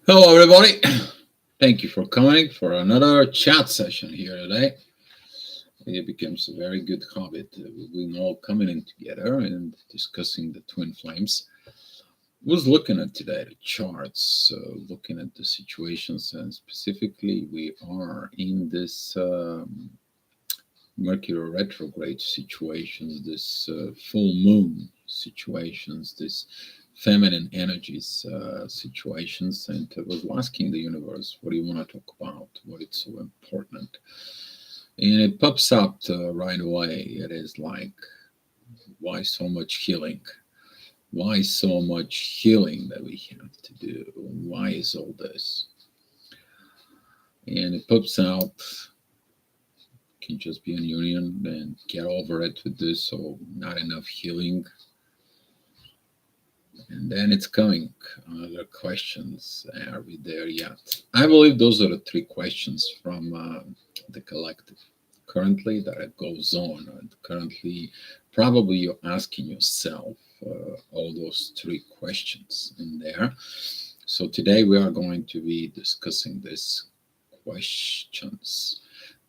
Hello, everybody. Thank you for coming for another chat session here today. It becomes a very good habit. We're all coming in together and discussing the twin flames. Was looking at today the charts, looking at the situations, and specifically, we are in this Mercury retrograde situations, this full moon situations, this feminine energies situations, and I was asking the universe, what do you want to talk about? What is so important? And it pops up right away. It is like, why so much healing? Why so much healing that we have to do? Why is all this? And it pops out, can just be an union and get over it with this, so not enough healing. And then it's coming. Other questions. Are we there yet? I believe those are the three questions from the collective. Currently, that it goes on. And currently, probably you're asking yourself all those three questions in there. So today we are going to be discussing these questions.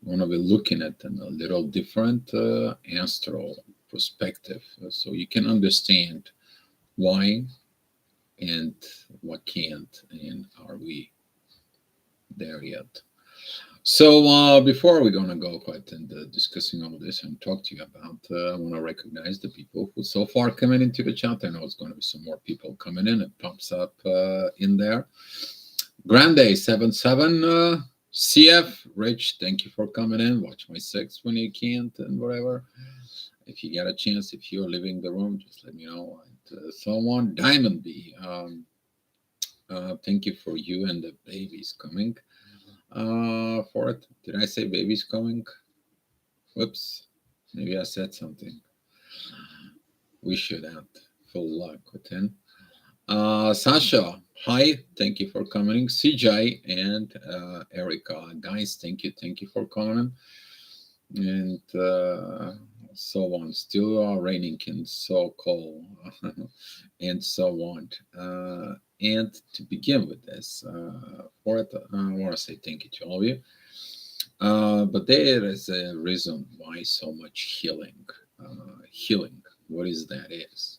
We're going to be looking at them a little different astral perspective, so you can understand why and what can't, and are we there yet? So before we're going to go quite into discussing all this and talk to you about, I want to recognize the people who so far coming into the chat. I know it's going to be some more people coming in. It pops up in there. Grande 77, CF Rich, thank you for coming in. Watch my six when you can't and whatever. If you get a chance, if you're leaving the room, just let me know. And someone, Diamond B, thank you for you and the babies coming. For it, did I say babies coming? Whoops, maybe I said something. We should have full luck with him. Sasha, hi, thank you for coming. CJ and Erica, guys, thank you for coming. And so on. Still raining in Seoul, and so on. And to begin with this, for it, I want to say thank you to all of you. But there is a reason why so much healing. Healing, what is that is?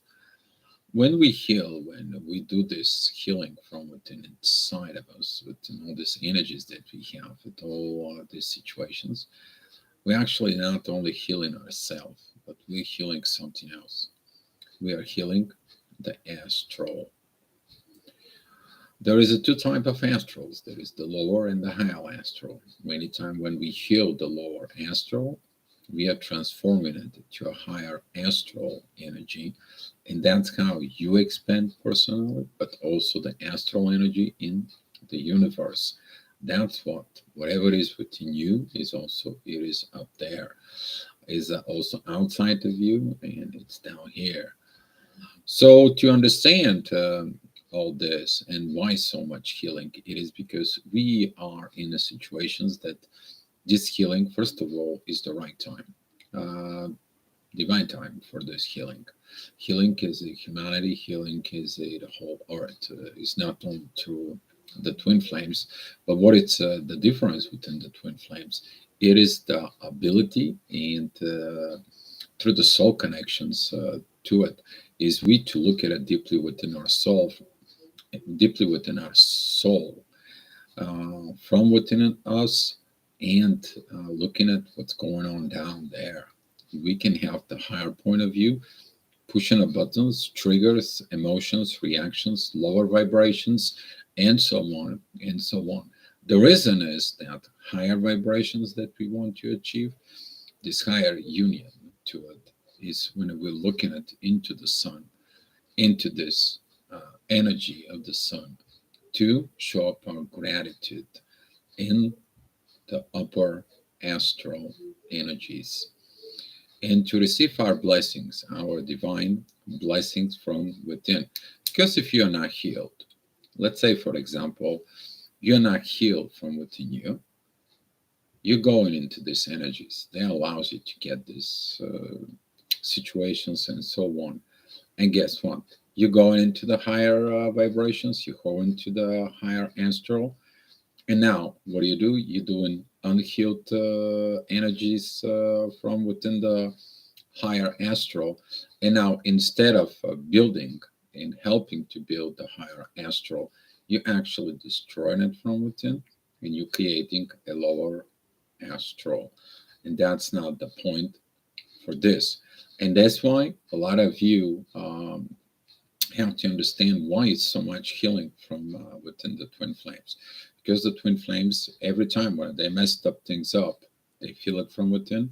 When we heal, when we do this healing from within inside of us, with all these energies that we have, with all these situations, we're actually not only healing ourselves, but we're healing something else. We are healing the astral. There is a two type of astrals. There is the lower and the higher astral. Many times when we heal the lower astral, we are transforming it to a higher astral energy, and that's how you expand personally, but also the astral energy in the universe. That's what whatever is within you is also it is up there, is also outside of you, and it's down here. So to understand all this and why so much healing, it is because we are in the situations that this healing, first of all, is the right time. Uh, Divine time for this healing. Healing is a humanity. Healing is the whole earth. It's not only through the twin flames, but what it's the difference within the twin flames. It is the ability and through the soul connections to it is we to look at it deeply within our soul, from within us, and looking at what's going on down there. We can have the higher point of view, pushing the buttons, triggers, emotions, reactions, lower vibrations, and so on and so on. The reason is that higher vibrations that we want to achieve, this higher union to it, is when we're looking at into the sun, into this energy of the sun, to show up our gratitude in the upper astral energies, and to receive our blessings, our divine blessings from within. Because if you're not healed, let's say, for example, you're not healed from within you, you're going into these energies. That allows you to get these situations and so on. And guess what? You go into the higher vibrations, you go into the higher astral. And now, what do? You're doing unhealed energies from within the higher astral. And now, instead of building and helping to build the higher astral, you're actually destroying it from within and you're creating a lower astral. And that's not the point for this. And that's why a lot of you have to understand why it's so much healing from within the twin flames. Because the twin flames, every time when they messed up things up, they feel it from within.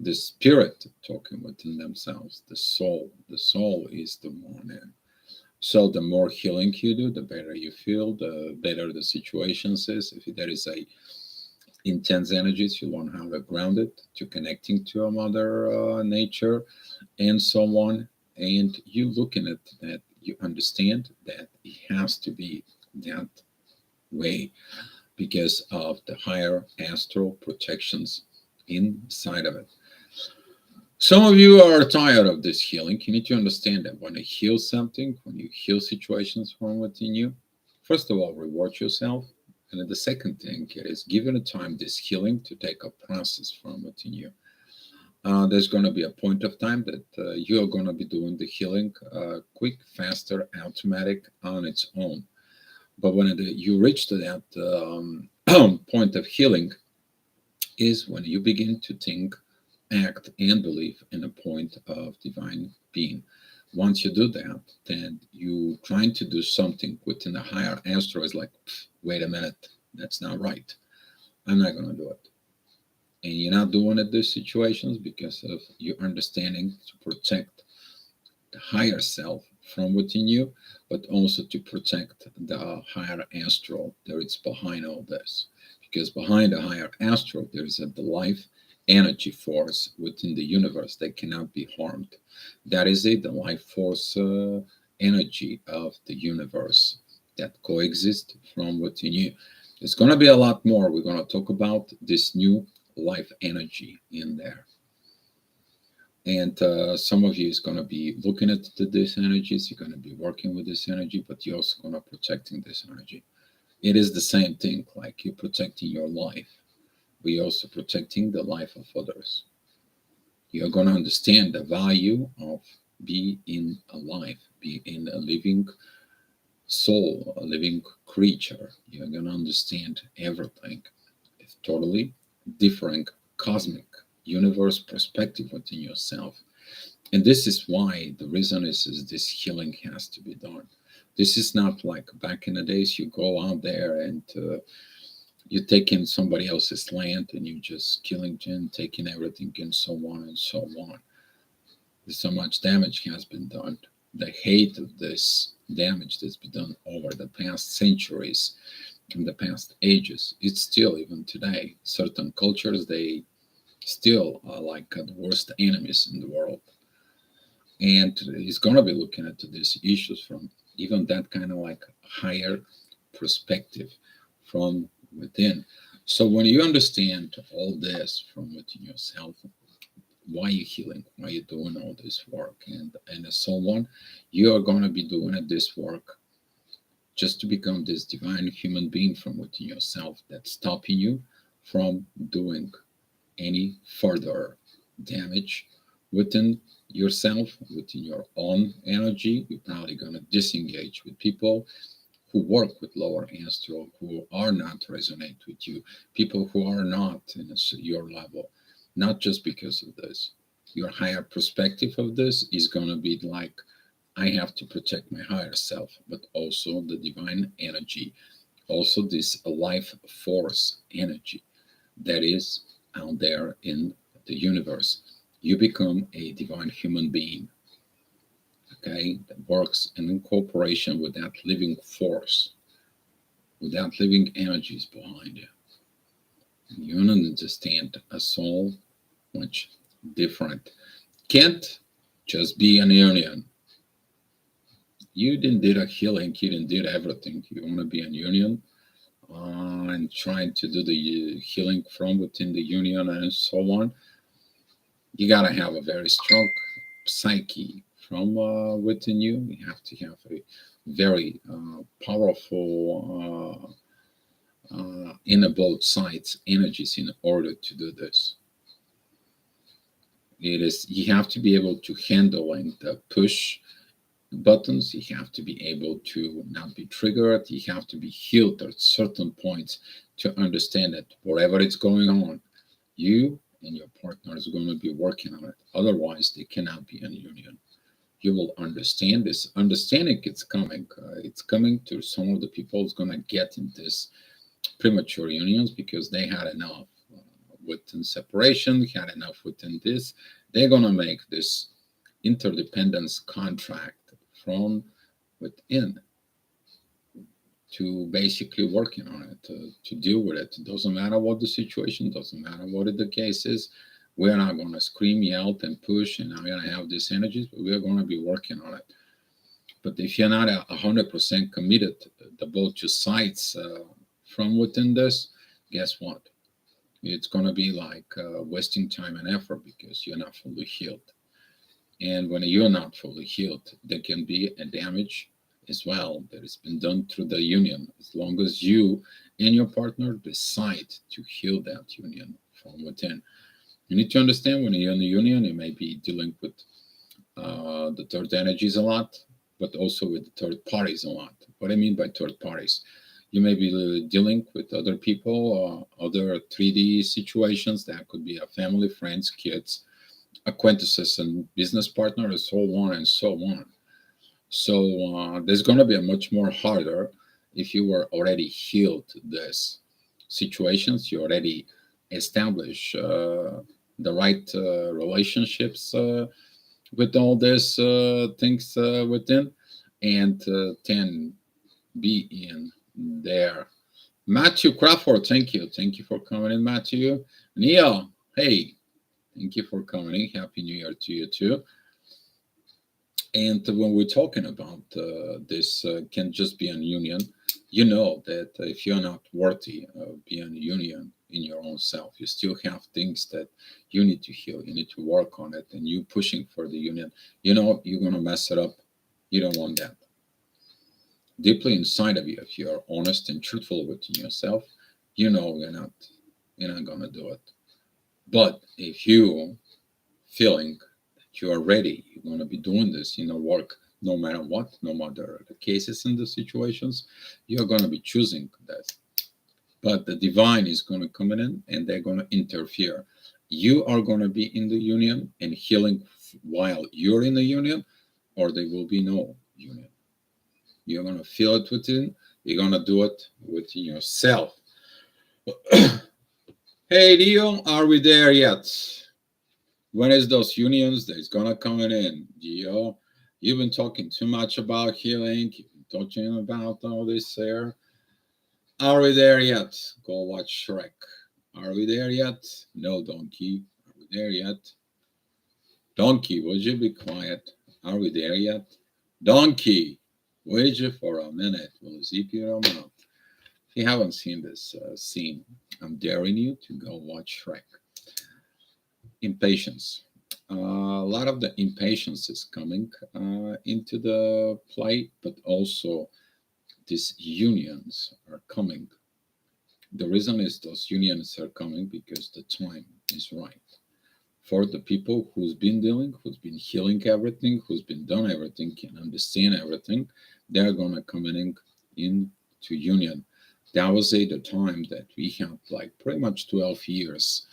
The spirit talking within themselves, the soul is the one in. So the more healing you do, the better you feel, the better the situations is. If there is a intense energies, you learn how to ground it, to connecting to a mother nature, and so on. And you looking at that, you understand that it has to be that way because of the higher astral protections inside of it. Some of you are tired of this healing. You need to understand that when you heal something, when you heal situations from within you, first of all, reward yourself. And then the second thing is giving it time, this healing to take a process from within you. There's going to be a point of time that you are going to be doing the healing quick, faster, automatic on its own. But when you reach to that point of healing, is when you begin to think, act, and believe in a point of divine being. Once you do that, then you trying to do something within a higher astral is like, wait a minute, that's not right. I'm not going to do it. And you're not doing it these situations because of your understanding to protect the higher self from within you, but also to protect the higher astral that is behind all this. Because behind the higher astral, there is the life energy force within the universe that cannot be harmed. That is it, the life force energy of the universe that coexists from within you. There's going to be a lot more. We're going to talk about this new life energy in there. And some of you is going to be looking at these energies. You're going to be working with this energy, but you're also going to protecting this energy. It is the same thing, like you're protecting your life. We're also protecting the life of others. You're going to understand the value of being alive, being a living soul, a living creature. You're going to understand everything. It's totally different cosmic universe perspective within yourself. And this is why the reason is this healing has to be done. This is not like back in the days you go out there and you take in somebody else's land and you just killing and taking everything and so on and so on. So much damage has been done. The hate of this damage that's been done over the past centuries, in the past ages, it's still even today. Certain cultures, they still are like the worst enemies in the world. And he's going to be looking at these issues from even that kind of like higher perspective from within. So when you understand all this from within yourself, why you're healing, why you're doing all this work, and so on, you are going to be doing this work just to become this divine human being from within yourself that's stopping you from doing any further damage within yourself, within your own energy. You're probably going to disengage with people who work with lower astral, who are not resonate with you, people who are not in your level, not just because of this. Your higher perspective of this is going to be like, I have to protect my higher self, but also the divine energy, also this life force energy that is out there in the universe. You become a divine human being, okay, that works in cooperation with that living force, with that living energies behind you. And you understand a soul much different. Can't just be an union. You didn't do a healing, you didn't do everything. You want to be an union and trying to do the healing from within the union and so on. You got to have a very strong psyche from within you. You have to have a very powerful in both sides energies in order to do this. It is you have to be able to handle and push buttons. You have to be able to not be triggered. You have to be healed at certain points to understand that whatever is going on, you and your partner is going to be working on it. Otherwise, they cannot be in union. You will understand this. Understanding it's coming. It's coming to some of the people who's going to get in this premature unions because they had enough within separation, had enough within this. They're going to make this interdependence contract from within to basically working on it, to deal with it. It doesn't matter what the situation, doesn't matter what the case is. We're not going to scream, yell, and push, and I'm going to have these energies, but we're going to be working on it. But if you're not 100% committed, the both two sides from within this, guess what? It's going to be like wasting time and effort because you're not fully healed. And when you're not fully healed, there can be a damage as well that has been done through the union. As long as you and your partner decide to heal that union from within. You need to understand when you're in the union, you may be dealing with the third energies a lot, but also with the third parties a lot. What I mean by third parties, you may be dealing with other people, other 3D situations that could be a family, friends, kids, acquaintances, and business partners, so on and so on. So there's going to be a much more harder if you were already healed this situations. You already establish the right relationships with all these things within, and then be in there. Matthew Crawford, thank you for coming in, Matthew. Neil, hey, thank you for coming in. Happy New Year to you too. And when we're talking about this can just be a union, you know that if you're not worthy of being a union in your own self, you still have things that you need to heal. You need to work on it, and you pushing for the union. You know you're gonna mess it up. You don't want that. Deeply inside of you, if you're honest and truthful with yourself, you know you're not gonna do it. But if you feeling you are ready, you're going to be doing this in a work no matter what, no matter the cases and the situations, you're going to be choosing that. But the divine is going to come in and they're going to interfere. You are going to be in the union and healing while you're in the union, or there will be no union. You're going to feel it within, you're going to do it within yourself. Hey, Dio, are we there yet? When is those unions that's gonna coming in? Gio, you've been talking too much about healing. You've been talking about all this there. Are we there yet? Go watch Shrek. Are we there yet? No, Donkey. Are we there yet? Donkey, would you be quiet? Are we there yet? Donkey, would you for a minute? Will zip your mouth. If you haven't seen this scene, I'm daring you to go watch Shrek. Impatience. A lot of the impatience is coming into the play, but also these unions are coming. The reason is those unions are coming because the time is right for the people who's been dealing, who's been healing everything, who's been done everything, can understand everything. They're gonna come into union. That was the time that we had like pretty much 12 years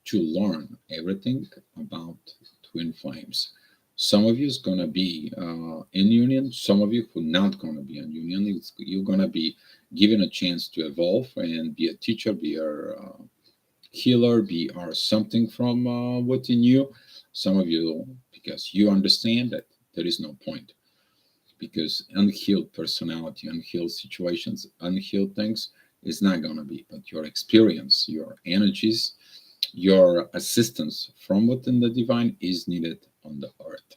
to learn everything about twin flames. Some of you is gonna be in union. Some of you who not gonna be in union. You're gonna be given a chance to evolve and be a teacher, be a healer, be or something from within you. Some of you, because you understand that there is no point, because unhealed personality, unhealed situations, unhealed things is not gonna be. But your experience, your energies, your assistance from within the divine is needed on the earth.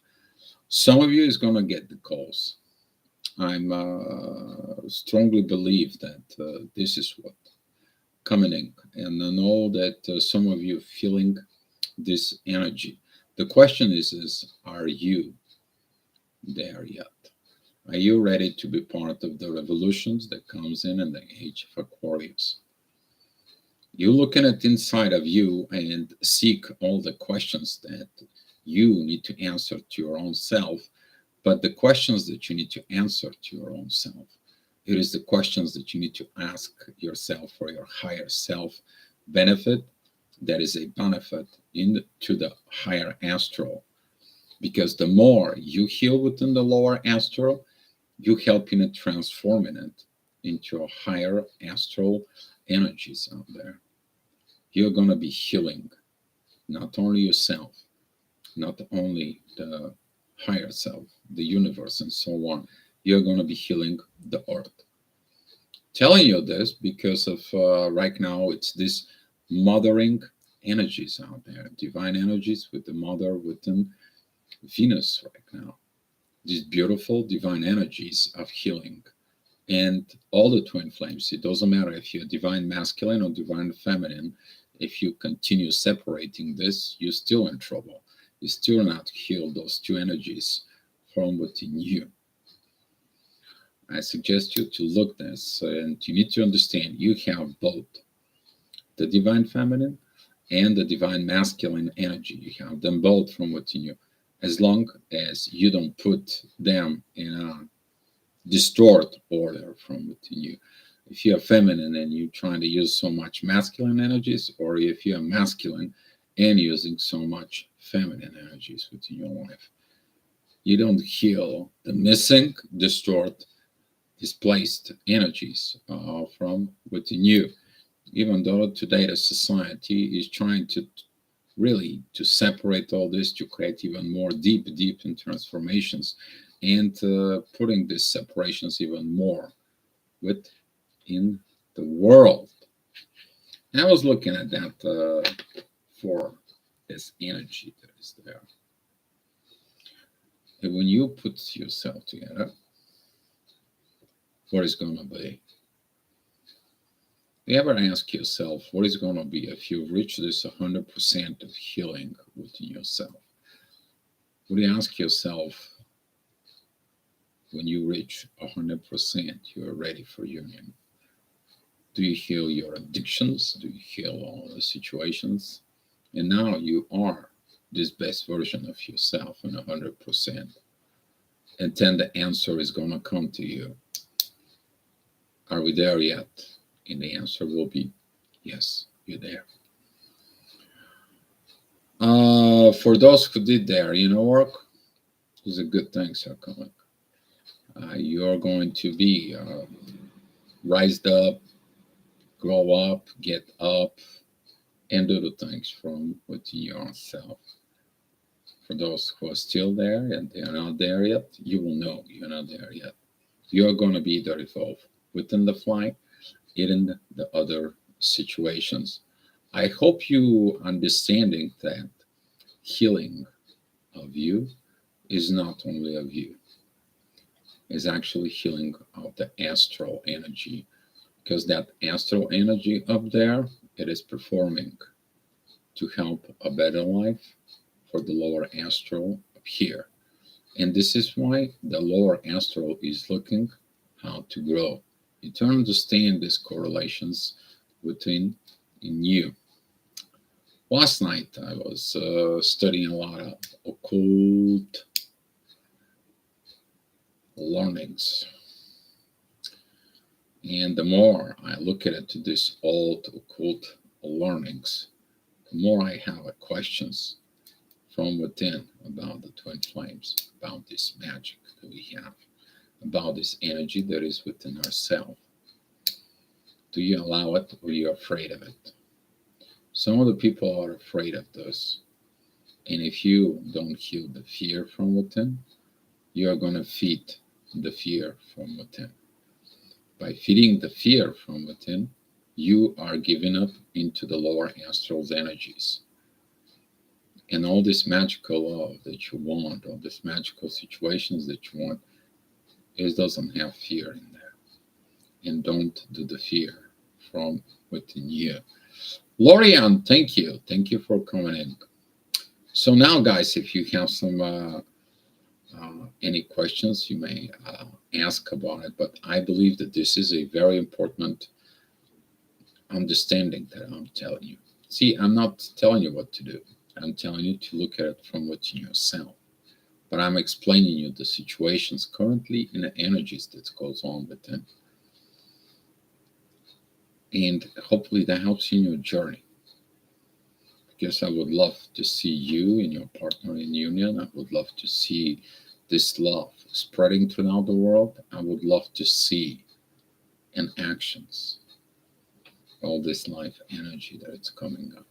Some of you is going to get the calls. I'm strongly believe that this is what coming in, and I know that some of you feeling this energy. The question is are you there yet. Are you ready to be part of the revolutions that comes in the age of Aquarius? You looking at inside of you and seek all the questions that you need to answer to your own self, but the questions that you need to answer to your own self, it is the questions that you need to ask yourself for your higher self benefit. That is a benefit into the higher astral, because the more you heal within the lower astral, you help in it transforming it into a higher astral energies out there. You're going to be healing not only yourself, not only the higher self, the universe, and so on. You're going to be healing the earth. Telling you this because of right now, it's this mothering energies out there, divine energies with the mother within Venus right now. These beautiful divine energies of healing. And all the twin flames, it doesn't matter if you're divine masculine or divine feminine, if you continue separating this, you're still in trouble. You still not heal those two energies from within you. I suggest you to look this, and you need to understand you have both the divine feminine and the divine masculine energy. You have them both from within you, as long as you don't put them in a distort order from within you. If you're feminine and you're trying to use so much masculine energies, or if you're masculine and using so much feminine energies within your life, you don't heal the missing, distort, displaced energies from within you. Even though today the society is trying to really to separate all this, to create even more deep in transformations, and putting these separations even more within the world. And I was looking at that for this energy that is there. And when you put yourself together, what is going to be? You ever ask yourself what is going to be if you reach this 100% of healing within yourself? Would you ask yourself, when you reach 100%, you are ready for union? Do you heal your addictions? Do you heal all the situations? And now you are this best version of yourself in 100%. And then the answer is going to come to you. Are we there yet? And the answer will be, yes, you're there. For those who did their inner work, these are good things are coming. You're going to be rised up, grow up, get up, and do the things from within yourself. For those who are still there and they are not there yet, you will know you're not there yet. You're going to be there evolved within the fly, in the other situations. I hope you understanding that healing of you is not only of you, is actually healing of the astral energy, because that astral energy up there, it is performing to help a better life for the lower astral up here. And this is why the lower astral is looking how to grow. You to understand these correlations within in you. Last night I was studying a lot of occult learnings, and the more I look at it to this old occult learnings, the more I have questions from within about the twin flames, about this magic that we have, about this energy that is within ourselves. Do you allow it, or are you afraid of it? Some of the people are afraid of this. And if you don't heal the fear from within, you are going to feed the fear from within. By feeding the fear from within, you are giving up into the lower astral's energies. And all this magical love that you want, all these magical situations that you want, it doesn't have fear in there. And don't do the fear from within you. Lorian, thank you. Thank you for coming in. So now, guys, if you have some Any questions you may ask about it, but I believe that this is a very important understanding that I'm telling you. See, I'm not telling you what to do. I'm telling you to look at it from within yourself. But I'm explaining you the situations currently and the energies that goes on within. And hopefully that helps you in your journey. Because I would love to see you and your partner in union. I would love to see this love spreading throughout the world. I would love to see in actions all this life energy that it's coming up,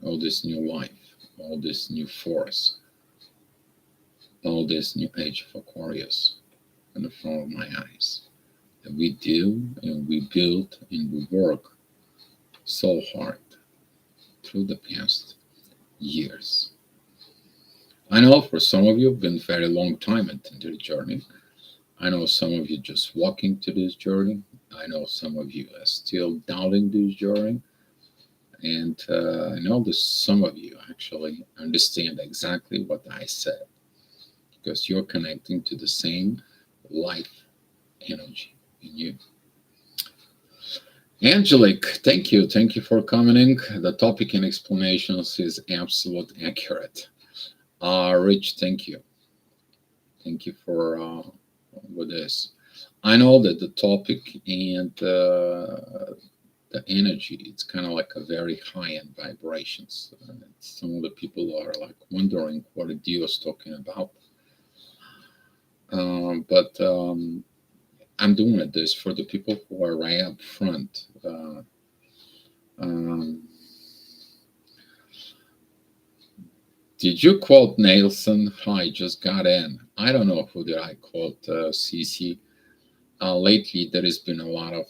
all this new life, all this new force, all this new age of Aquarius in the front of my eyes that we do and we build and we work so hard through the past years. I know for some of you have been very long time into the journey. I know some of you just walking to this journey. I know some of you are still doubting this journey. And I know that some of you actually understand exactly what I said because you're connecting to the same life energy in you. Angelique, thank you. Thank you for commenting. The topic and explanations is absolutely accurate. Rich, thank you. Thank you for with this. I know that the topic and the energy, it's kind of like a very high-end vibrations. Some of the people are like wondering what a Dio is talking about. But I'm doing this for the people who are right up front. Did you quote Nelson? I just got in. I don't know who did I quote, CC. Lately, there has been a lot of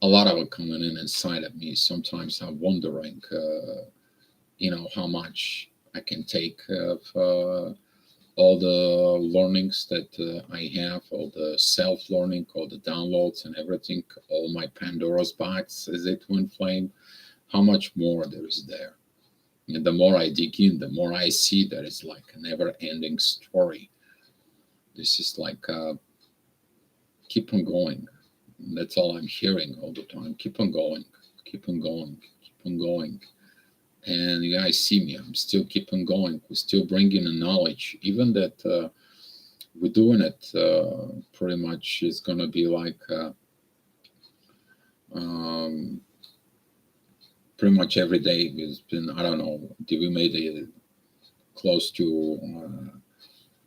it coming in inside of me. Sometimes I'm wondering, how much I can take of all the learnings that I have, all the self-learning, all the downloads and everything, all my Pandora's box, as it twin flame, how much more there is there. And the more I dig in, the more I see that it's like a never-ending story. This is like, keep on going. That's all I'm hearing all the time. Keep on going, keep on going, keep on going. And you guys see me, I'm still keeping going. We're still bringing the knowledge, even that we're doing it pretty much is going to be like pretty much every day. It's been, I don't know, did we made it close to,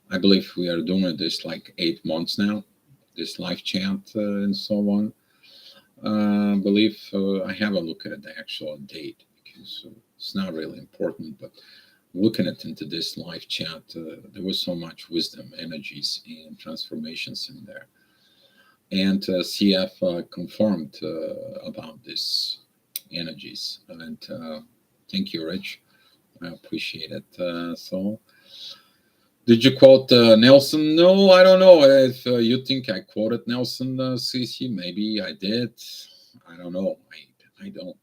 I believe we are doing this like 8 months now, this live chat and so on. I believe I haven't looked at the actual date because it's not really important, but looking at into this live chat, there was so much wisdom, energies, and transformations in there. And CF confirmed about this energies. And thank you, Rich. I appreciate it. So, did you quote Nelson? No, I don't know. If you think I quoted Nelson, CC, maybe I did. I don't know. I don't.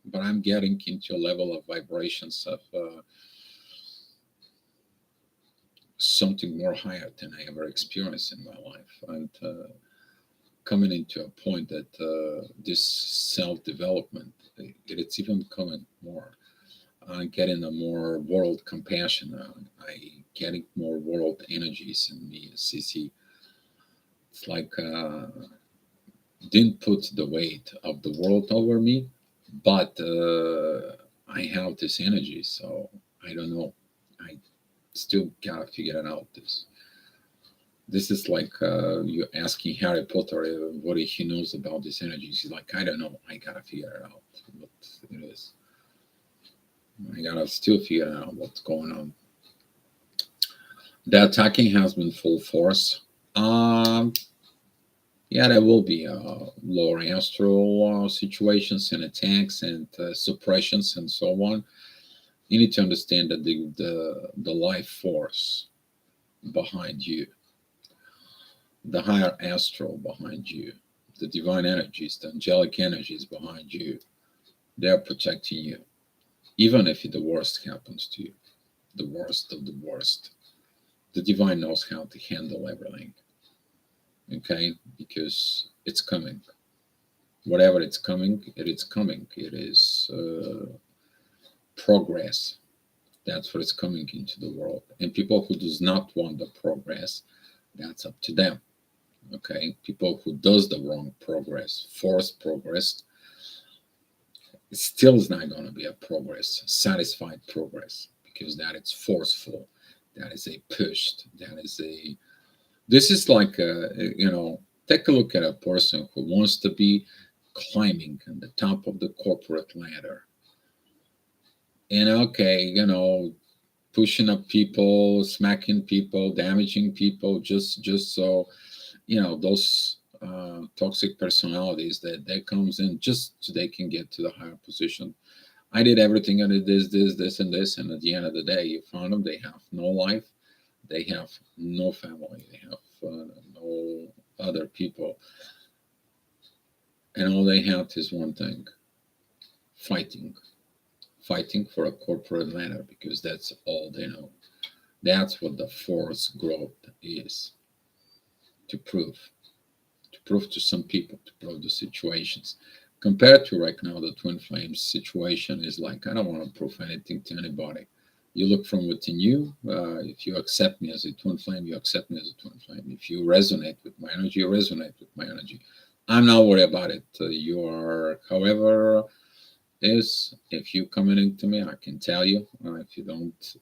But I'm getting into a level of vibrations of something more higher than I ever experienced in my life, and coming into a point that this self-development, it's even coming more. I'm getting a more world compassion. I getting more world energies in me, CC. It's like didn't put the weight of the world over me, but I have this energy, so I don't know. I still gotta figure it out. This is like you asking Harry Potter what he knows about this energy. He's like, I don't know. I gotta figure it out what it is. I gotta still figure out what's going on. The attacking has been full force. Yeah, there will be lower astral situations and attacks and suppressions and so on. You need to understand that the life force behind you, the higher astral behind you, the divine energies, the angelic energies behind you, they're protecting you. even if the worst happens to you, the worst of the worst, the divine knows how to handle everything. Okay, because it's coming. Whatever it's coming, it is coming. It is progress. That's what is coming into the world. And people who does not want the progress, that's up to them. Okay, people who does the wrong progress, forced progress, it still is not going to be a progress, satisfied progress, because that is forceful, that is a pushed, that is a. This is like take a look at a person who wants to be climbing on the top of the corporate ladder, and okay, pushing up people, smacking people, damaging people, just so those toxic personalities that comes in just so they can get to the higher position. I did everything. I did this, and this, and at the end of the day, you found them. They have no life. They have no family. They have no other people, and all they have is one thing: fighting, fighting for a corporate ladder, because that's all they know. That's what the force growth is, to prove to some people, to prove the situations. Compared to right now, the twin flames situation is like, I don't want to prove anything to anybody. You look from within you. If you accept me as a twin flame, you accept me as a twin flame. If you resonate with my energy, you resonate with my energy. I'm not worried about it. You are, however, is if you coming to me, I can tell you. If you don't,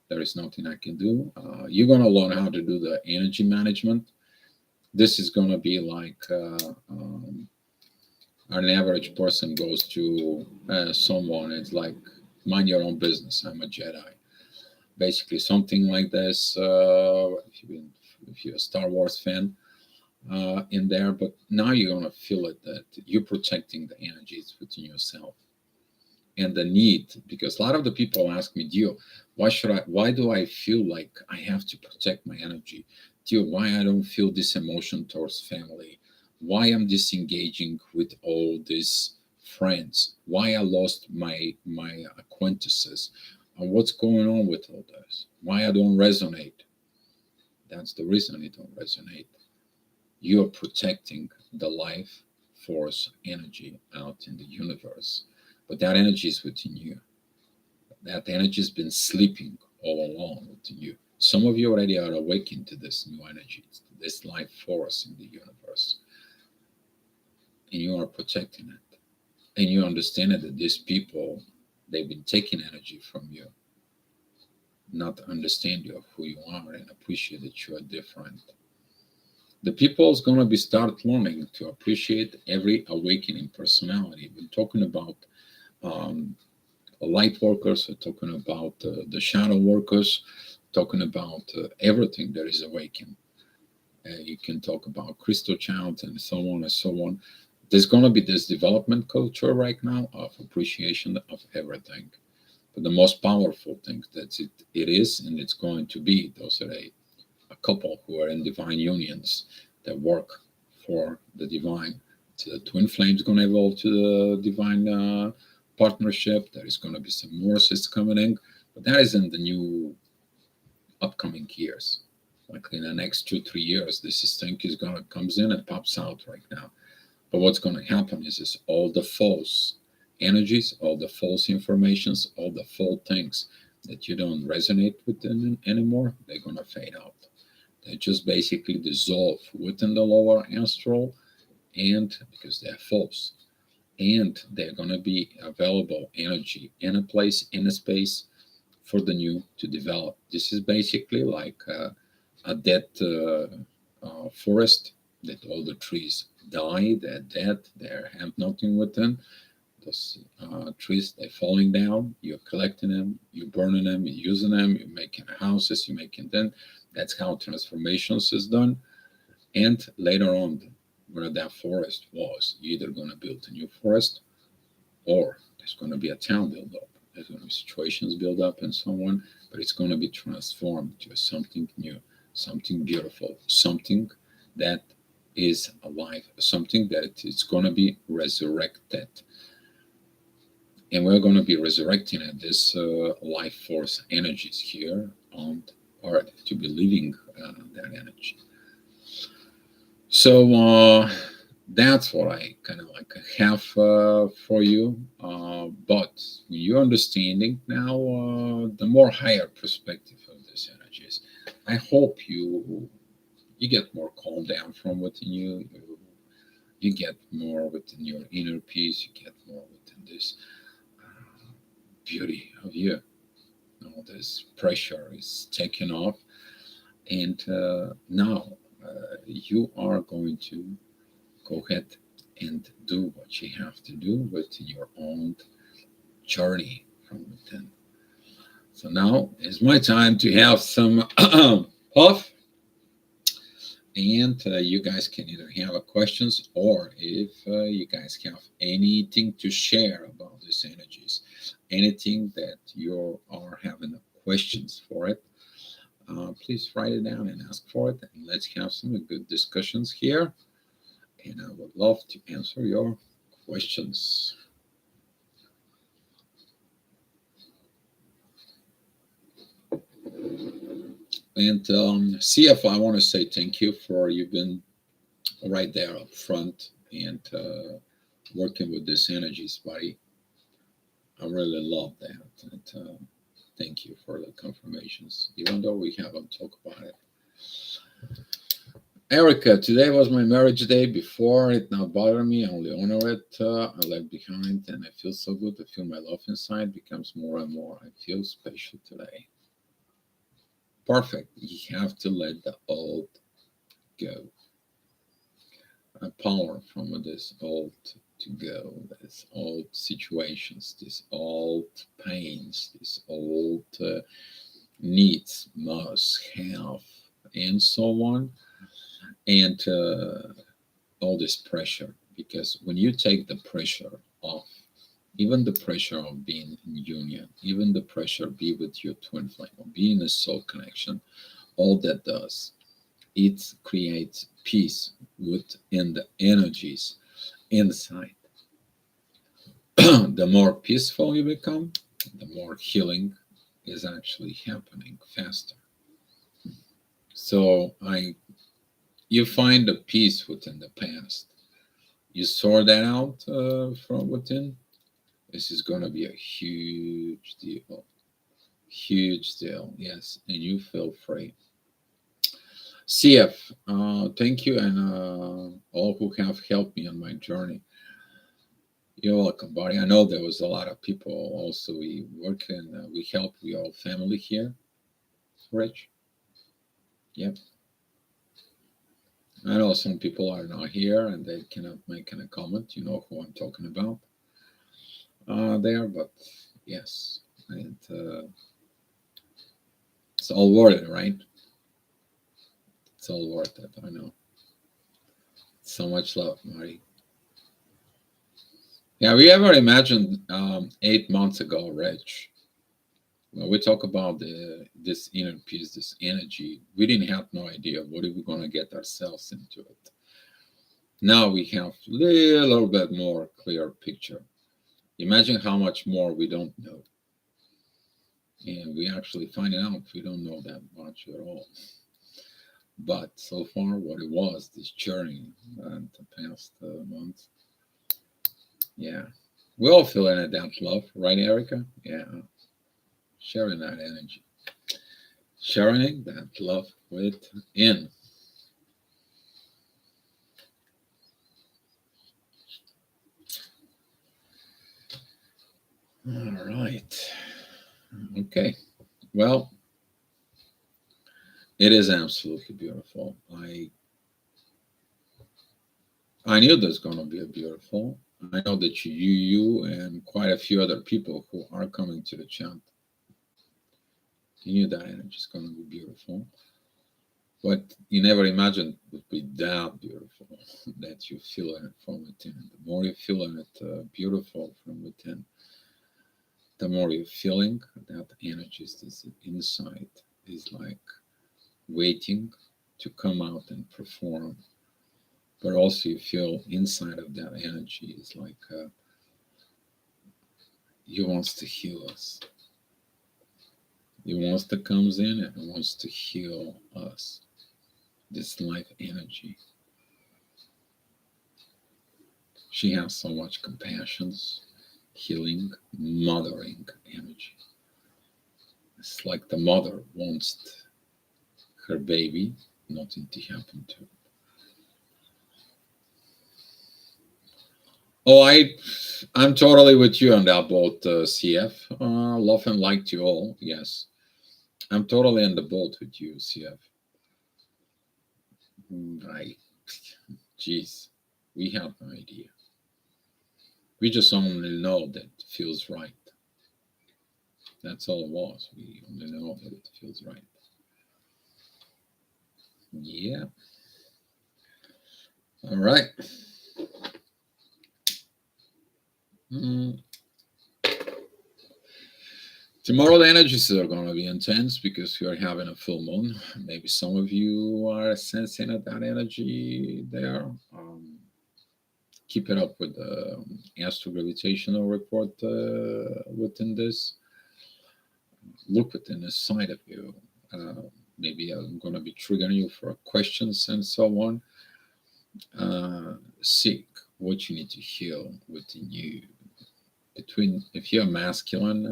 there is nothing I can do. You're gonna learn how to do the energy management. This is gonna be like an average person goes to someone. It's like, mind your own business. I'm a Jedi. Basically, something like this. If you're a Star Wars fan, in there, but now you're gonna feel it that you're protecting the energies within yourself and the need, because a lot of the people ask me, Dio, why do I feel like I have to protect my energy? Dio, why I don't feel this emotion towards family? Why I'm disengaging with all these friends? Why I lost my acquaintances? And what's going on with all this? Why I don't resonate? That's the reason it don't resonate. You're protecting the life force energy out in the universe, but that energy is within you. That energy has been sleeping all along within you. Some of you already are awakened to this new energy, to this life force in the universe, and you are protecting it. And you understand that these people, they've been taking energy from you, not understand you of who you are and appreciate that you are different. The people is going to be start learning to appreciate every awakening personality. We're talking about um, light workers, we're talking about the shadow workers, talking about everything that is awakened. You can talk about crystal chant and so on and so on. There's going to be this development culture right now of appreciation of everything. But the most powerful thing that it is, and it's going to be, those are a couple who are in divine unions that work for the divine. So the twin flames going to evolve to the divine partnership. There is going to be some more systems coming in, but that is in the new upcoming years. Like in the next 2-3 years, this thing is going to comes in and pops out right now. But what's going to happen is all the false energies, all the false informations, all the false things that you don't resonate with them anymore, they're going to fade out. They just basically dissolve within the lower astral, and because they're false, and they're going to be available energy in a place, in a space for the new to develop. This is basically like a dead forest that all the trees die, they're dead, they have nothing with them. Those trees, they're falling down, you're collecting them, you're burning them, you're using them, you're making houses, you're making them. That's how transformations is done. And later on, where that forest was, you're either going to build a new forest or there's going to be a town build up. There's going to be situations build up and so on, but it's going to be transformed to something new, something beautiful, something that is alive, something that it's going to be resurrected. And we're going to be resurrecting this life force energies here on Earth to be living that energy. So that's what I kind of like have for you. But you're understanding now the more higher perspective of these energies. I hope you get more calm down from within you. You get more within your inner peace. You get more within this beauty of you. All this pressure is taken off, and now you are going to go ahead and do what you have to do within your own journey from within. So now is my time to have some puff, and you guys can either have questions, or if you guys have anything to share about these energies, anything that you are having questions for it, please write it down and ask for it, and let's have some good discussions here. And I would love to answer your questions. And CF, I want to say thank you for you've been right there up front and working with this energies, buddy. I really love that. And thank you for the confirmations, even though we haven't talked about it. Erica, today was my marriage day. Before it now bother me, I only honor it. I left behind, and I feel so good. I feel my love inside becomes more and more. I feel special today. Perfect. You have to let the old go. Power from this old to go. These old situations, these old pains, these old needs, must have, and so on. And all this pressure, because when you take the pressure off, even the pressure of being in union, even the pressure of be with your twin flame, or being a soul connection, all that does, it creates peace within the energies inside. The more peaceful you become, the more healing is actually happening faster. So you find the peace within the past. You sort that out from within. This is going to be a huge deal. Huge deal, yes. And you feel free. CF, thank you, and all who have helped me on my journey. You're welcome, buddy. I know there was a lot of people also. We work and we help. We all family here. Rich? Yep. I know some people are not here and they cannot make any comment. You know who I'm talking about there, but yes. And it's all worth it, right? It's all worth it, I know. So much love, Marty. Yeah, we ever imagined 8 months ago, Rich, when we talk about this inner peace, this energy, we didn't have no idea what are we going to get ourselves into it. Now we have a little bit more clear picture. Imagine how much more we don't know. And we actually find out we don't know that much at all. But so far, what it was, this journey and the past months, yeah. We're all feeling that love, right, Erica? Yeah. Sharing that energy. Sharing that love within. All right. Okay. Well, it is absolutely beautiful. I knew there's going to be a beautiful. I know that you and quite a few other people who are coming to the chant, you knew that energy is going to be beautiful. But you never imagined it would be that beautiful that you feel it from within. The more you feel it beautiful from within, the more you're feeling that energy is inside is like waiting to come out and perform. But also you feel inside of that energy is like He wants to heal us. He wants to comes in and wants to heal us. This life energy. She has so much compassion, healing, mothering energy. It's like the mother wants her baby nothing to happen to. Oh, I'm totally with you on that boat, CF. Love and like to all. Yes, I'm totally on the boat with you, CF. I, Jeez, we have no idea. We just only know that it feels right. That's all it was. We only know that it feels right. Yeah. All right. Mm. Tomorrow the energies are going to be intense because we are having a full moon. Maybe some of you are sensing that energy there. Keep it up with the astro-gravitational report within this. Look within the side of you. Maybe I'm going to be triggering you for questions and so on. Seek what you need to heal within you. If you're masculine,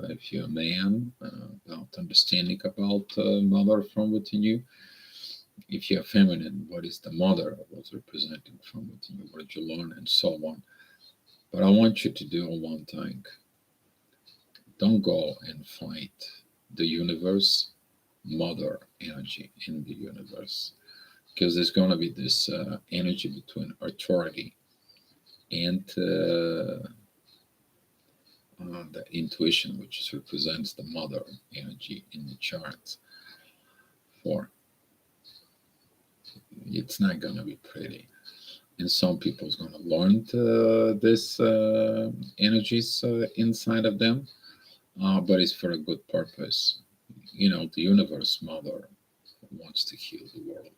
if you're a man, about understanding about mother from within you. If you're feminine, what is the mother was representing from within you, what did you learn, and so on. But I want you to do one thing. Don't go and fight the universe, mother energy in the universe, because there's going to be this energy between authority and the intuition, which represents the mother energy in the charts. For it's not going to be pretty, and some people's going to learn this energies inside of them, but it's for a good purpose. You know, the universe mother wants to heal the world,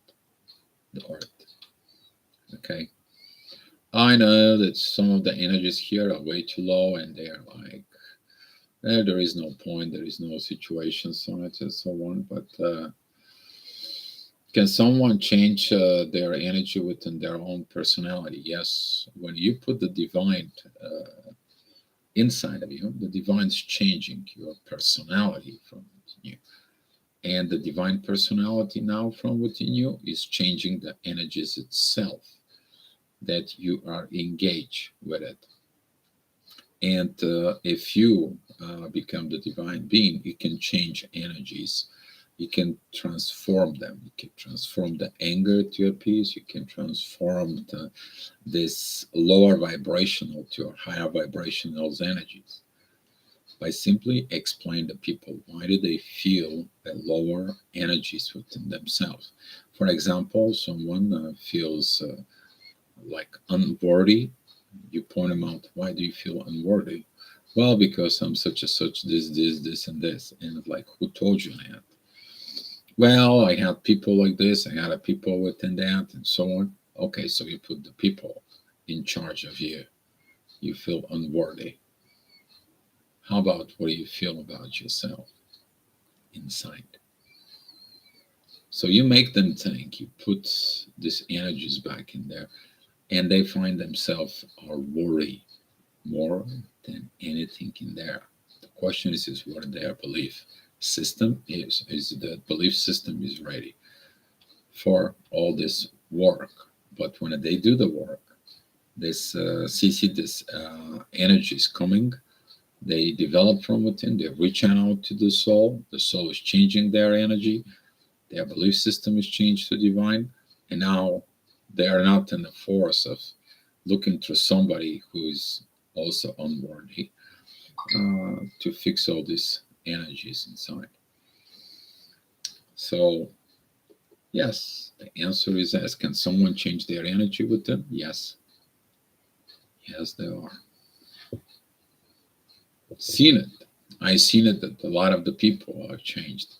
the earth. Okay, I know that some of the energies here are way too low, and they are like, there is no point, there is no situation, so much and so on. But can someone change their energy within their own personality? Yes. When you put the divine inside of you, the divine's changing your personality from within you. And the divine personality now from within you is changing the energies itself that you are engaged with it. And if you become the divine being, you can change energies. You can transform them. You can transform the anger to a peace. You can transform this lower vibrational to a higher vibrational energies by simply explain to people why do they feel the lower energies within themselves. For example, someone feels like unworthy. You point them out. Why do you feel unworthy? Well, because I'm such a such, this, and this. And like, who told you that? Well, I had people like this, I had a people within that, and so on. Okay, so you put the people in charge of you. You feel unworthy. How about what do you feel about yourself inside? So you make them think, you put these energies back in there, and they find themselves are worried more than anything in there. The question is what their belief system is the belief system is ready for all this work. But when they do the work, this this energy is coming. They develop from within. They're reaching out to the soul. The soul is changing their energy. Their belief system is changed to divine, and now they are not in the force of looking to somebody who is also unworthy to fix all these energies inside. So, yes, the answer is yes. Can someone change their energy with them? Yes. Yes, they are. Seen it. I seen it that a lot of the people are changed.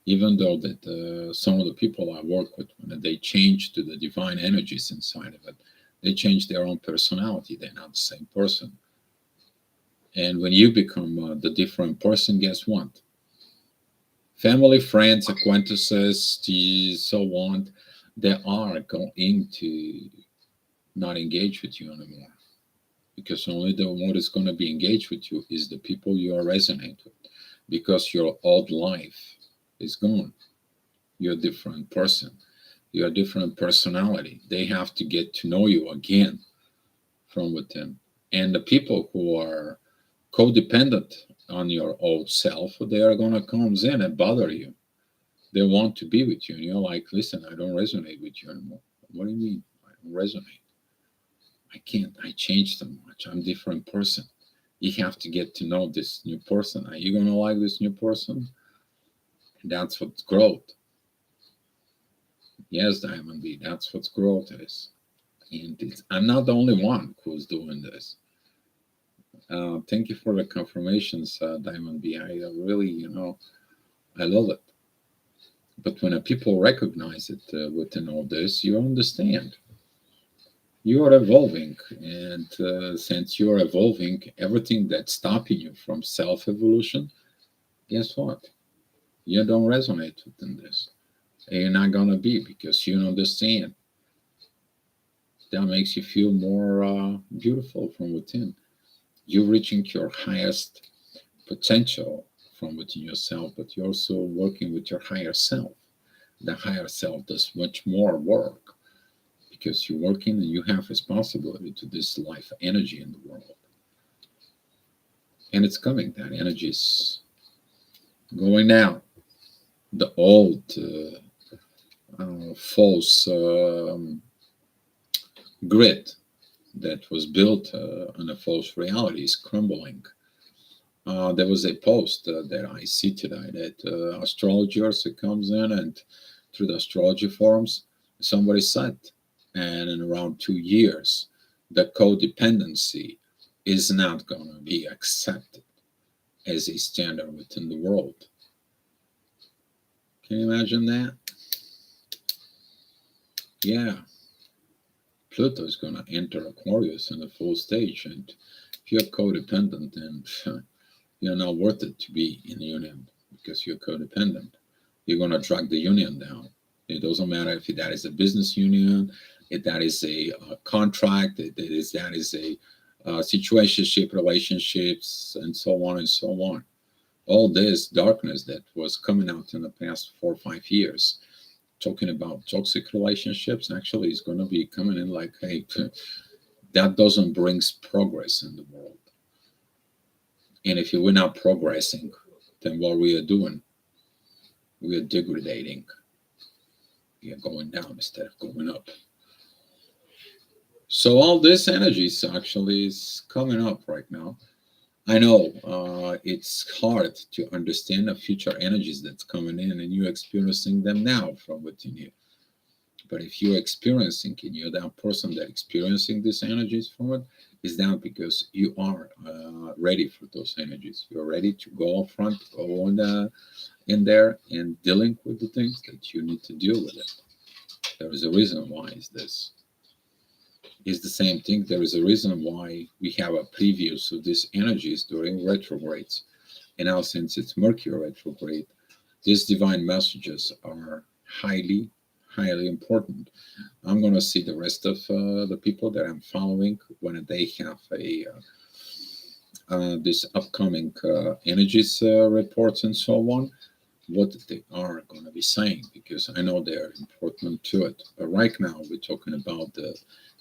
Even though that some of the people I work with, when they change to the divine energies inside of it, they change their own personality. They're not the same person. And when you become the different person, guess what? Family, friends, acquaintances, so on, they are going to not engage with you anymore, because only the one that's going to be engaged with you is the people you are resonate with, because your old life is gone. You're a different person. You're a different personality. They have to get to know you again from within. And the people who are codependent on your old self, they are going to come in and bother you. They want to be with you. And you're like, listen, I don't resonate with you anymore. What do you mean? I don't resonate. I can't. I changed so much. I'm a different person. You have to get to know this new person. Are you going to like this new person? And that's what growth. Yes, Diamond B, that's what growth is. And I'm not the only one who's doing this. Thank you for the confirmations, Diamond B. I really, I love it. But when people recognize it within all this, you understand. You are evolving. And since you're evolving, everything that's stopping you from self evolution, guess what? You don't resonate within this. And you're not going to be, because you understand. That makes you feel more beautiful from within. You're reaching your highest potential from within yourself, but you're also working with your higher self. The higher self does much more work, because you're working and you have responsibility to this life energy in the world. And it's coming. That energy is going down. The old false grid that was built on a false reality is crumbling. There was a post that I see today that astrologers comes in, and through the astrology forums, somebody said, and in around 2 years, the codependency is not going to be accepted as a standard within the world. Can you imagine that? Yeah. Pluto is going to enter Aquarius in the full stage, and if you're codependent, then you're not worth it to be in a union, because you're codependent. You're going to drag the union down. It doesn't matter if that is a business union, if that is a contract, that is a situationship, relationships, and so on and so on. All this darkness that was coming out in the past 4 or 5 years, talking about toxic relationships, actually is going to be coming in like, hey, that doesn't bring progress in the world. And if we're not progressing, then what we are doing, we are degrading. We are going down instead of going up. So all this energy actually is coming up right now. I know it's hard to understand the future energies that's coming in, and you're experiencing them now from within you. But if you're experiencing and you're that person that experiencing these energies from it, is that because you are ready for those energies. You're ready to go up front, go in there and dealing with the things that you need to deal with it. There is a reason why is this. It's the same thing. There is a reason why we have a previews of these energies during retrogrades. And now since it's Mercury retrograde, these divine messages are highly, highly important. I'm going to see the rest of the people that I'm following when they have a this upcoming energies reports and so on, what they are going to be saying, because I know they're important to it. But right now, we're talking about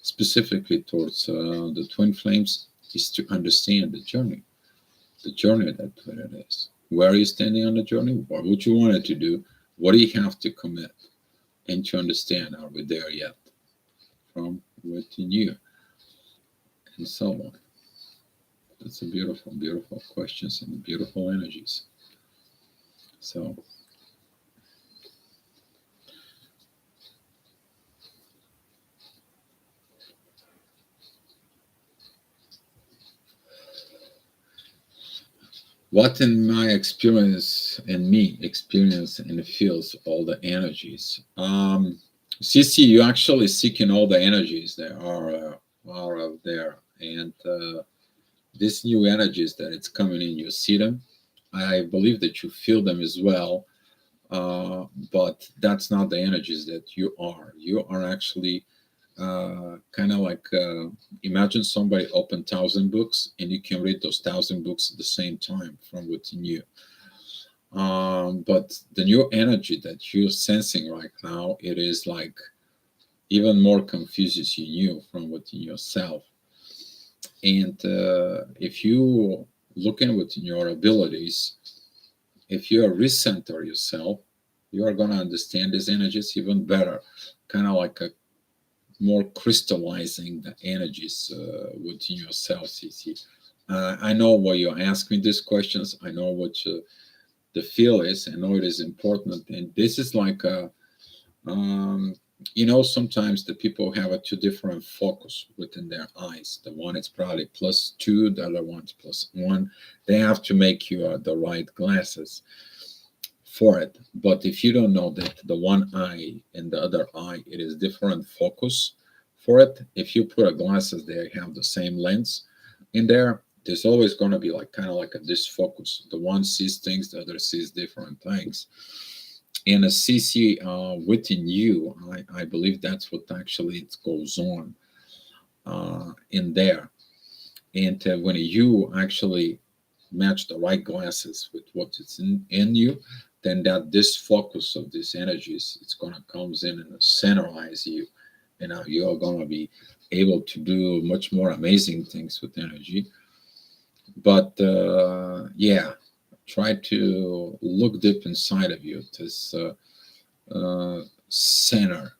specifically towards the twin flames, is to understand the journey that it is. Where are you standing on the journey? What would you want it to do? What do you have to commit? And to understand, are we there yet? From within you, and so on. That's a beautiful, beautiful questions and beautiful energies. So what in my experience and me experience and feels all the energies. CC, you actually seeking all the energies that are out there, and These new energies that it's coming in, you see them. I believe that you feel them as well, but that's not the energies that you are. You are actually kind of like imagine somebody open 1,000 books and you can read those 1,000 books at the same time from within you. But the new energy that you're sensing right now, it is like even more confuses you from within yourself. And if you looking within your abilities, if you recenter yourself, you are going to understand these energies even better, kind of like a more crystallizing the energies within yourself, CC. I know why you ask me these questions. I know what the feel is. I know it is important, and this is like a um, sometimes the people have a two different focus within their eyes. The one is probably +2, the other one's +1. They have to make you the right glasses for it. But if you don't know that the one eye and the other eye, it is different focus for it. If you put a glasses, they have the same lens in there. There's always going to be like kind of like a disfocus. The one sees things, the other sees different things. In a CC within you, I believe that's what actually it goes on in there. And when you actually match the right glasses with what is in you, then that this focus of these energies, it's going to comes in and centerize you. And now you are going to be able to do much more amazing things with energy. But yeah, try to look deep inside of you, this center.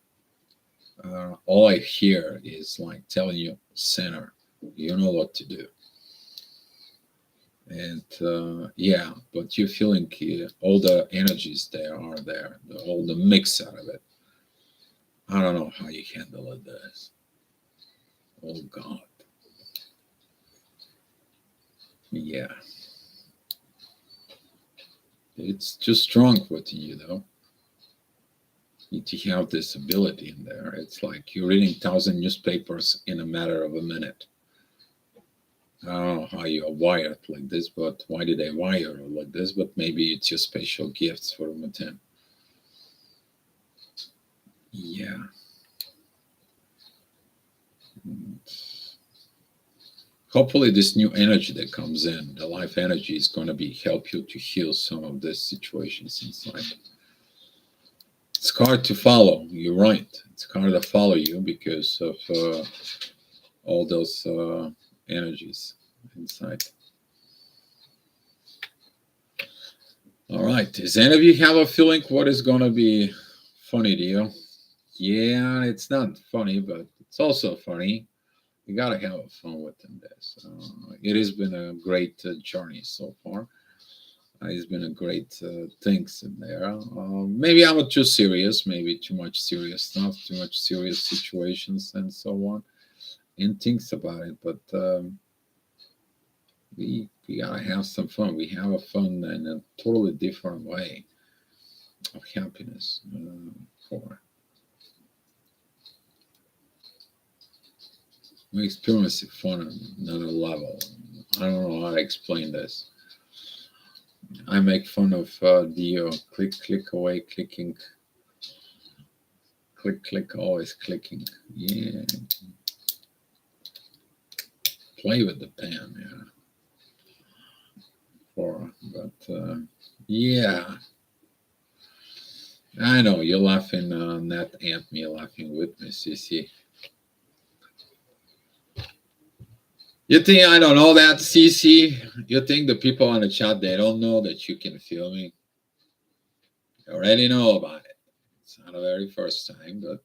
All I hear is like telling you, center, you know what to do. And yeah, but you're feeling all the energies there are there, all the mix out of it. I don't know how you handle it. This. Oh God. Yeah. It's too strong within you, though. You need to have this ability in there. It's like you're reading 1,000 newspapers in a matter of a minute. I don't know how you are wired like this, but why did they wire you like this? But maybe it's your special gifts for within. Yeah. Hopefully, this new energy that comes in, the life energy, is going to be help you to heal some of these situations inside. It's hard to follow. You're right. It's hard to follow you because of all those energies inside. All right. Does any of you have a feeling what is going to be funny to you? Yeah, it's not funny, but it's also funny. You got to have fun within this. It has been a great journey so far. It's been a great things in there. Maybe I'm too serious, maybe too much serious stuff, too much serious situations, and so on, and thinks about it. But we gotta have some fun. We have a fun in a totally different way of happiness for. We experience fun on another level. I don't know how to explain this. I make fun of the click away clicking, click always clicking. Yeah, play with the pen. Yeah, but yeah, I know you're laughing. Not at me, laughing with me, Cece. You think I don't know that, CC? You think the people on the chat they don't know that you can feel me? You already know about it. It's not the very first time, but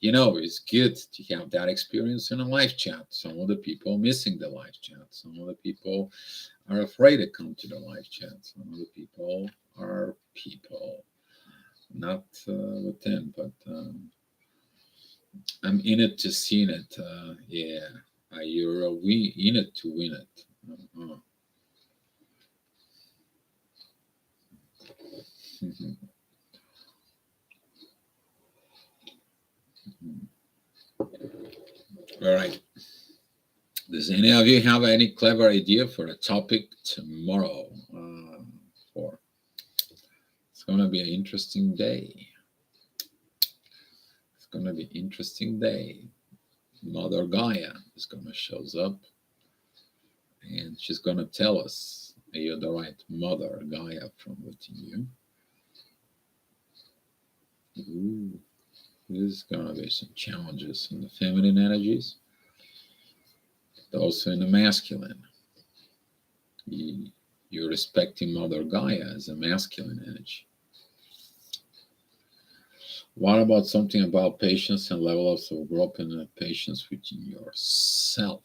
it's good to have that experience in a live chat. Some of the people missing the live chat. Some of the people are afraid to come to the live chat. Some of the people are people, not within, but I'm in it to see it. Yeah, you're in it to win it. Uh-huh. All right. Does any of you have any clever idea for a topic tomorrow? For It's gonna be an interesting day. It's gonna be interesting day. Mother Gaia is gonna shows up, and she's gonna tell us that you're the right Mother Gaia from within you. Ooh, there's gonna be some challenges in the feminine energies, but also in the masculine. You're respecting Mother Gaia as a masculine energy. What about something about patience and levels of growth and patience within yourself?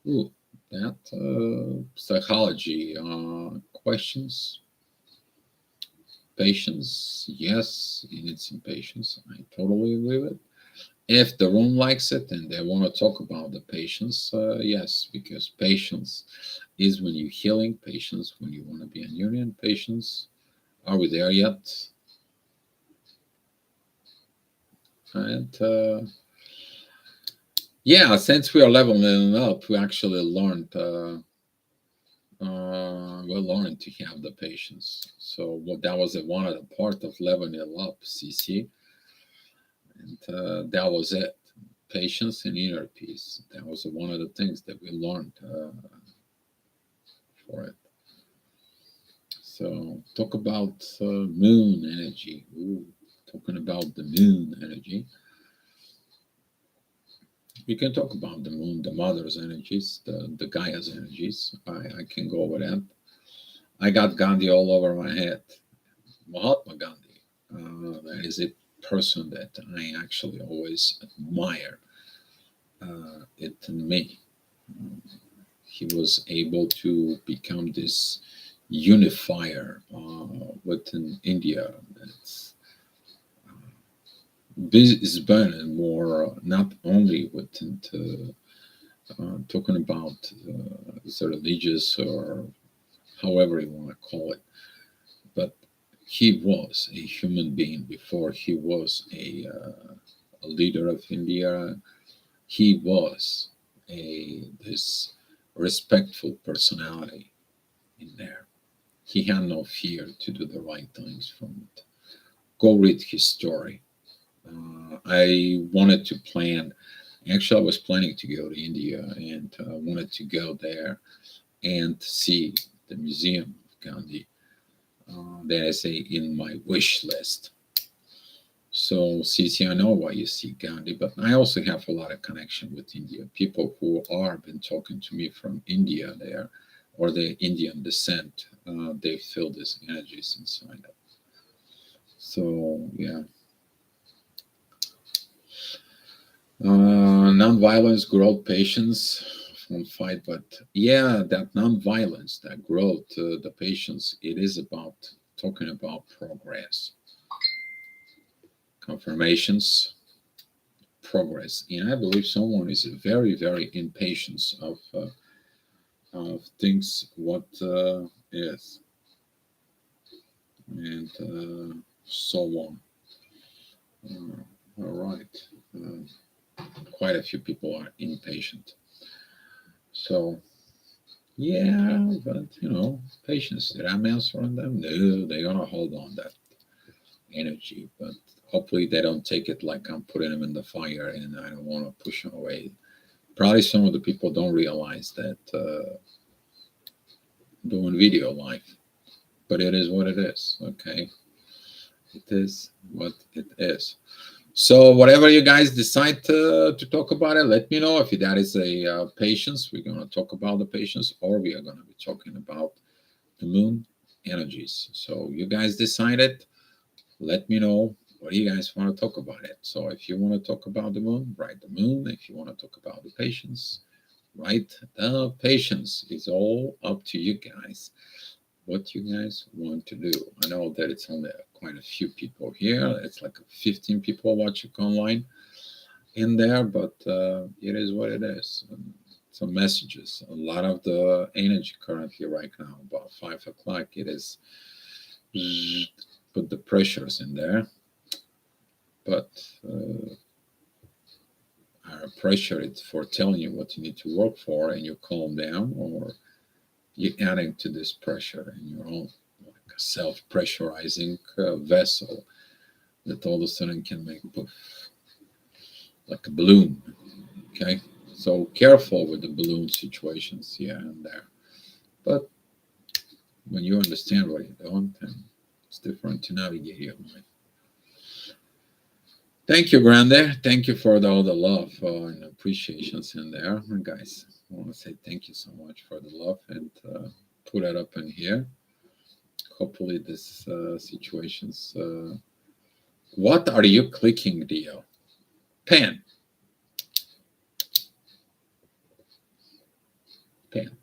Ooh, that psychology questions. Patience, yes, you need some patience. I totally agree with it. If the room likes it and they want to talk about the patience, yes, because patience is when you're healing, patience when you want to be in union, patience. Are we there yet? And yeah, since we are leveling up, we actually learned we learned to have the patience. So that was one of the part of leveling up, CC, and that was it. Patience and inner peace. That was one of the things that we learned for it. So talk about moon energy. Ooh, talking about the moon energy. We can talk about the moon, the mother's energies, the Gaia's energies. I can go with that. I got Gandhi all over my head. Mahatma Gandhi. That is a person that I actually always admire. It in me. He was able to become this unifier within India. That's is burning more not only within talking about the religious or however you want to call it, but he was a human being before he was a leader of India. He was this respectful personality in there. He had no fear to do the right things from it. Go read his story. I wanted to plan. Actually, I was planning to go to India and wanted to go there and see the museum of Gandhi. That is in my wish list. So, Cici, I know why you see Gandhi, but I also have a lot of connection with India. People who are been talking to me from India there, or the Indian descent, they feel these energies inside them. So, yeah. Non-violence, growth, patience, from fight, but yeah, that non-violence, that growth, the patience, it is about talking about progress, confirmations, progress. And I believe someone is very, very impatient of things what is, and so on. All right. Quite a few people are impatient. So, yeah, but patience. Did I answer on them? No, they're gonna hold on that energy, but hopefully they don't take it like I'm putting them in the fire and I don't want to push them away. Probably some of the people don't realize that doing video live, but it is what it is. Okay, it is what it is. So whatever you guys decide to talk about it, let me know. If that is a patience, we're going to talk about the patience, or we are going to be talking about the moon energies. So you guys decide it. Let me know what do you guys want to talk about it. So if you want to talk about the moon, write the moon. If you want to talk about the patience, write the patience. It's all up to you guys. What you guys want to do. I know that it's only quite a few people here. It's like 15 people watching online in there, but it is what it is. Some messages. A lot of the energy currently right now, about 5 o'clock, it is put the pressures in there. But are pressured for telling you what you need to work for, and you calm down, or you're adding to this pressure in your own like a self-pressurizing vessel that all of a sudden can make poof, like a balloon. Okay, so careful with the balloon situations here and there. But when you understand what you're doing, then it's different to navigate your mind. Thank you, Grande. Thank you for all the love and appreciations in there, guys. I want to say thank you so much for the love and put that up in here. Hopefully, this situations. What are you clicking, Dio? Pen. Pen.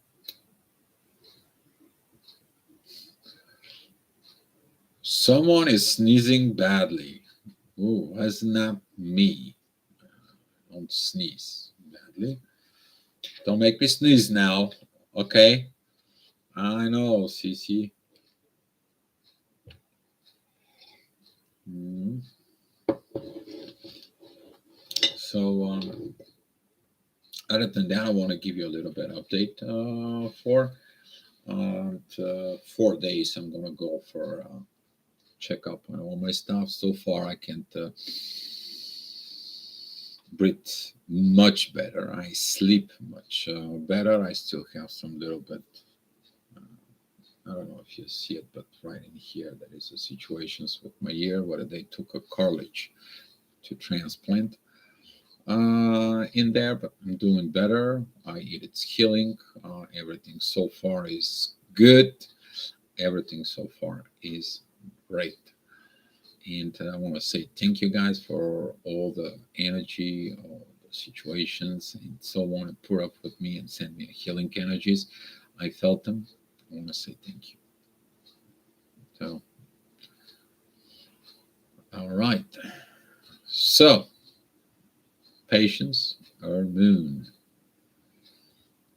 Someone is sneezing badly. Ooh, that's not me. Don't sneeze badly. Don't make me sneeze now. Okay? I know, Cece. Mm. So, other than that, I want to give you a little bit update for 4 days. I'm gonna go for check up on all my stuff. So far, I can't breathe much better. I sleep much better. I still have some little bit. I don't know if you see it, but right in here, there is a situations with my ear where they took a cartilage to transplant in there, but I'm doing better. I eat it's healing. Everything so far is good. Everything so far is great. And I want to say thank you guys for all the energy, all the situations, and so on, and put up with me and send me healing energies. I felt them. I want to say thank you. So, all right. So, patience or moon.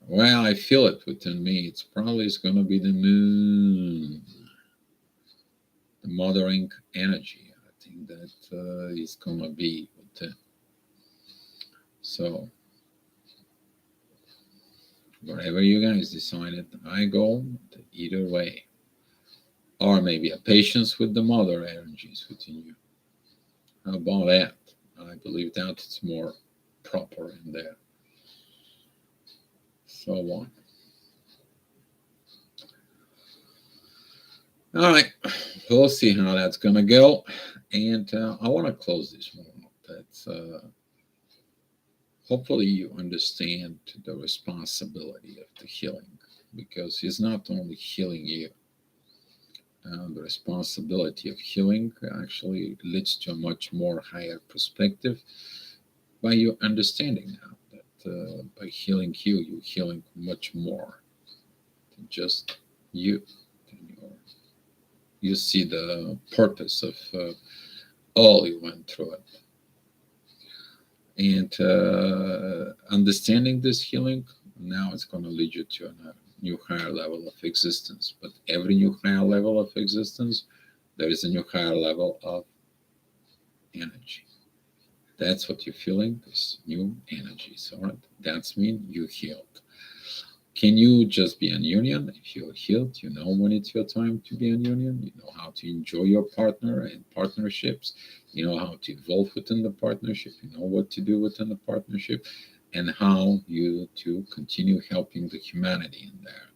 Well, I feel it within me. It's probably going to be the moon, the mothering energy. I think that is going to be within. So, whatever you guys decided, I go either way. Or maybe a patience with the mother energies within you. How about that? I believe that it's more proper in there. So on. All right, we'll see how that's gonna go, and I want to close this one up. That's hopefully you understand the responsibility of the healing, because it's not only healing you. The responsibility of healing actually leads to a much more higher perspective by you understanding now that by healing you, you're healing much more than just you. You see the purpose of all you went through it. And understanding this healing, now it's going to lead you to a new higher level of existence. But every new higher level of existence, there is a new higher level of energy. That's what you're feeling, this new energies. All right, that's mean you healed. Can you just be in union? If you're healed, you know when it's your time to be in union. You know how to enjoy your partner and partnerships. You know how to evolve within the partnership. You know what to do within the partnership, and how you to continue helping the humanity in there.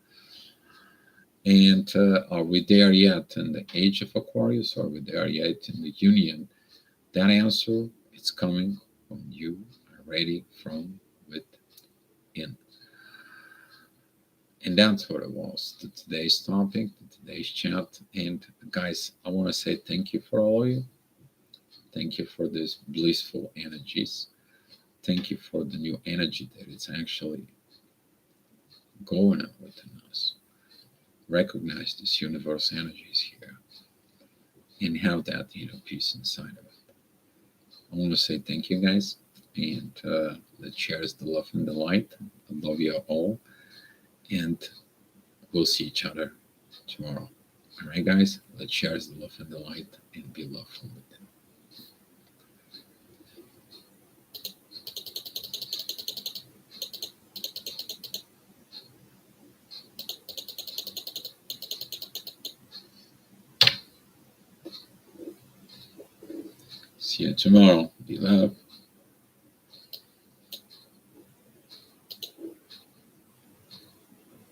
And are we there yet in the age of Aquarius? Are we there yet in the union? That answer is coming when you are ready from within. And that's what it was, today's topic, today's chat. And guys, I want to say thank you for all of you. Thank you for these blissful energies. Thank you for the new energy that is actually going on within us. Recognize this universe energies here and have that inner peace inside of it. I want to say thank you guys, and let's share the love and the light. I love you all, and we'll see each other tomorrow. All right, guys, let's share the love and the light and be love from within. See you tomorrow. Be love.